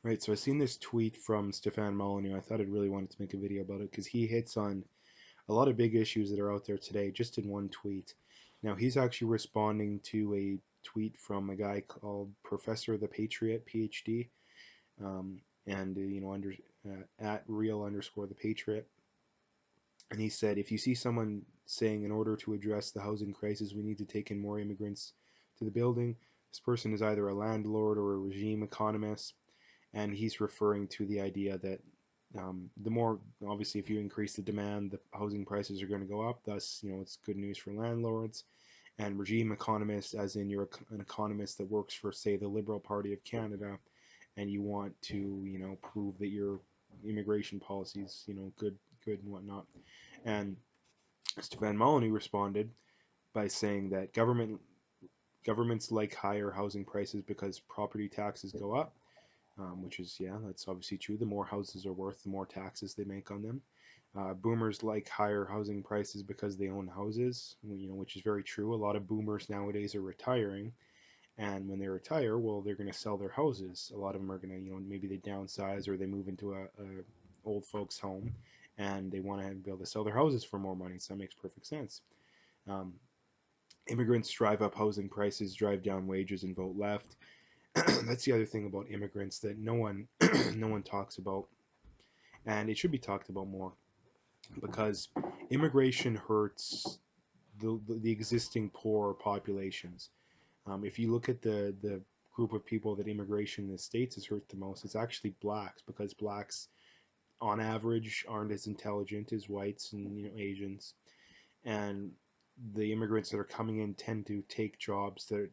Right, so I seen this tweet from Stefan Molyneux. I thought I'd really wanted to make a video about it because he hits on a lot of big issues that are out there today just in one tweet. Now, he's actually responding to a tweet from a guy called Professor the Patriot, PhD, and under at real underscore the Patriot. And he said, if you see someone saying, in order to address the housing crisis, we need to take in more immigrants to the building, this person is either a landlord or a regime economist. And he's referring to the idea that the more, obviously, if you increase the demand, the housing prices are going to go up. Thus, it's good news for landlords. And regime economists, as in you're an economist that works for, say, the Liberal Party of Canada, and you want to, prove that your immigration policies, good and whatnot. And Stefan Molyneux responded by saying that governments like higher housing prices because property taxes go up, which is, yeah, that's obviously true. The more houses are worth, the more taxes they make on them. Boomers like higher housing prices because they own houses, which is very true. A lot of boomers nowadays are retiring, and when they retire, well, they're going to sell their houses. A lot of them are going to, maybe they downsize or they move into a old folks home, and they want to be able to sell their houses for more money. So that makes perfect sense. Um, Immigrants drive up housing prices, drive down wages, and vote left. That's the other thing about immigrants that no one no one talks about, and it should be talked about more because immigration hurts the existing poor populations. If you look at the group of people that immigration in the states has hurt the most, it's actually blacks because blacks on average aren't as intelligent as whites and Asians, and the immigrants that are coming in tend to take jobs that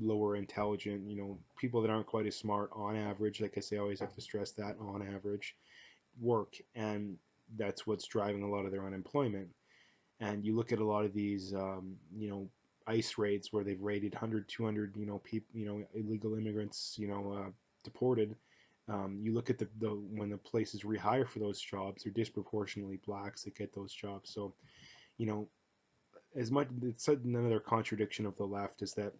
lower intelligent, people that aren't quite as smart on average. Like I say, I always have to stress that on average work, and that's what's driving a lot of their unemployment. And you look at a lot of these, ICE raids where they've raided 100, 200, people, illegal immigrants, deported. You look at the when the places rehire for those jobs, they're disproportionately blacks that get those jobs. So, you know, as much it's another contradiction of the left is that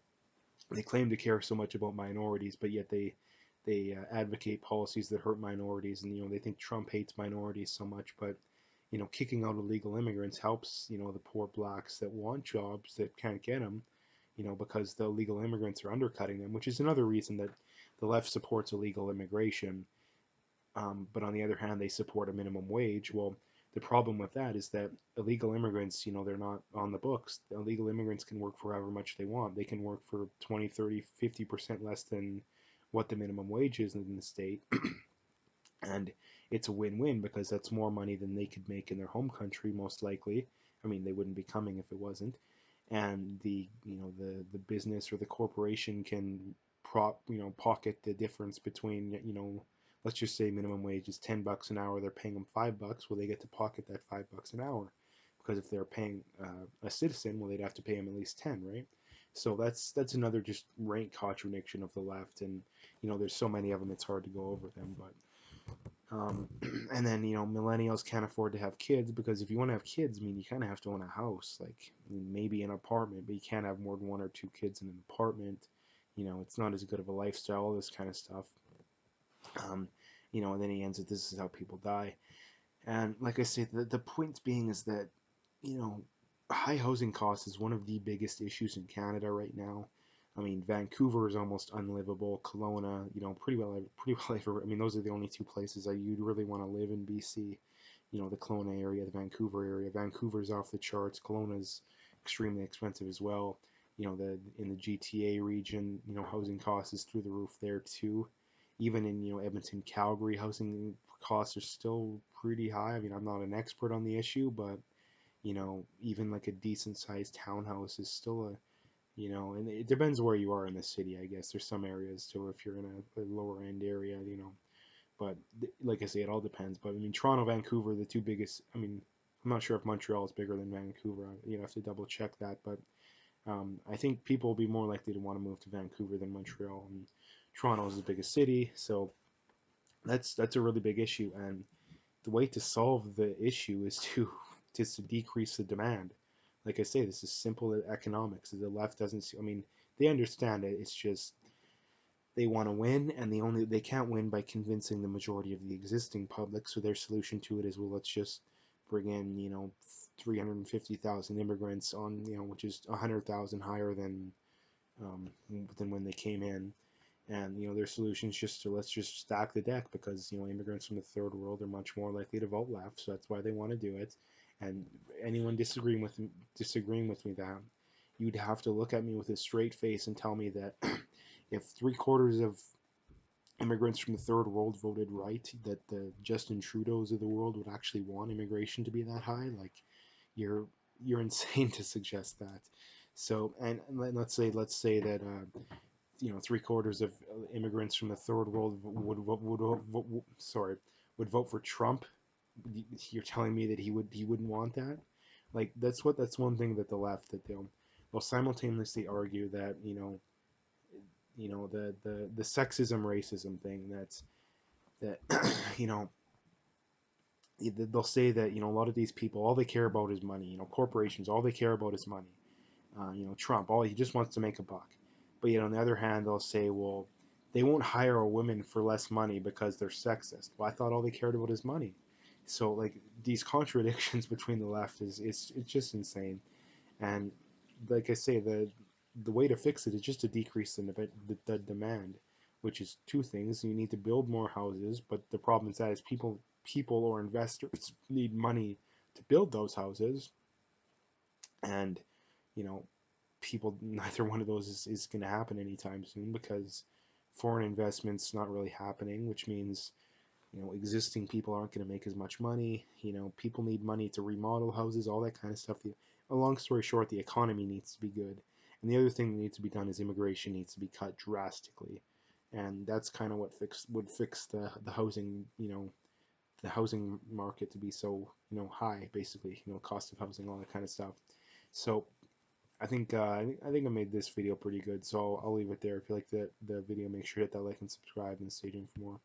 they claim to care so much about minorities, but yet they advocate policies that hurt minorities, and they think Trump hates minorities so much, but kicking out illegal immigrants helps the poor blacks that want jobs that can't get them, because the illegal immigrants are undercutting them, which is another reason that the left supports illegal immigration, but on the other hand, they support a minimum wage. Well, the problem with that is that illegal immigrants, they're not on the books. The illegal immigrants can work for however much they want. They can work for 20, 30, 50% less than what the minimum wage is in the state. And it's a win-win because that's more money than they could make in their home country, most likely. I mean, they wouldn't be coming if it wasn't. And the business or the corporation can pocket the difference between let's just say minimum wage is $10 an hour, they're paying them $5. Well, they get to pocket that $5 an hour, because if they're paying a citizen, well, they'd have to pay him at least 10, right? So that's another just rank contradiction of the left, and there's so many of them, it's hard to go over them. But and then millennials can't afford to have kids, because if you want to have kids, I mean, you kind of have to own a house, like maybe an apartment, but you can't have more than one or two kids in an apartment. It's not as good of a lifestyle, all this kind of stuff. Um, and then he ends it. This is how people die. And like I said, the point being is that you know high housing costs is one of the biggest issues in Canada right now. I mean, Vancouver is almost unlivable. Kelowna, pretty well I mean, those are the only two places that you'd really want to live in BC. The Kelowna area, the Vancouver area. Vancouver's off the charts. Kelowna's extremely expensive as well. The in the GTA region, housing costs is through the roof there too. Even in Edmonton, Calgary, housing costs are still pretty high. I mean, I'm not an expert on the issue, but even like a decent sized townhouse is still and it depends where you are in the city, I guess. There's some areas too, if you're in a lower end area, but like I say, it all depends. But I mean, Toronto, Vancouver, the two biggest. I mean, I'm not sure if Montreal is bigger than Vancouver. You have to double check that, but I think people will be more likely to want to move to Vancouver than Montreal. And Toronto is the biggest city, so that's a really big issue. And the way to solve the issue is to just to decrease the demand. Like I say, this is simple economics. The left doesn't see. I mean, they understand it. It's just they want to win, and they can't win by convincing the majority of the existing public. So their solution to it is, well, let's just bring in 350,000 immigrants on which is 100,000 higher um, than when they came in. And their solution is just to let's just stack the deck because immigrants from the third world are much more likely to vote left, so that's why they want to do it. And anyone disagreeing with me that you'd have to look at me with a straight face and tell me that if 3/4 of immigrants from the third world voted right, that the Justin Trudeau's of the world would actually want immigration to be that high. Like you're you're insane to suggest that. So, and let's say that 3/4 of immigrants from the third world would vote for Trump. You're telling me that he wouldn't want that? Like that's one thing that the left that they'll simultaneously argue that the sexism racism thing that you know they'll say that a lot of these people, all they care about is money. Corporations, all they care about is money. Trump, all he just wants to make a buck. But yet on the other hand, they'll say, well, they won't hire a woman for less money because they're sexist. Well, I thought all they cared about is money. So like these contradictions between the left is it's just insane. And like I say, the way to fix it is just to decrease the demand, which is two things. You need to build more houses, but the problem is that is people or investors need money to build those houses, and you know people neither one of those is going to happen anytime soon because foreign investments not really happening, which means existing people aren't going to make as much money. People need money to remodel houses, all that kind of stuff. A long story short, the economy needs to be good, and the other thing that needs to be done is immigration needs to be cut drastically, and that's kind of what would fix the housing the housing market to be so high, basically, cost of housing, all that kind of stuff. So I think I made this video pretty good, so I'll leave it there. If you like the video, make sure to hit that like and subscribe and stay tuned for more.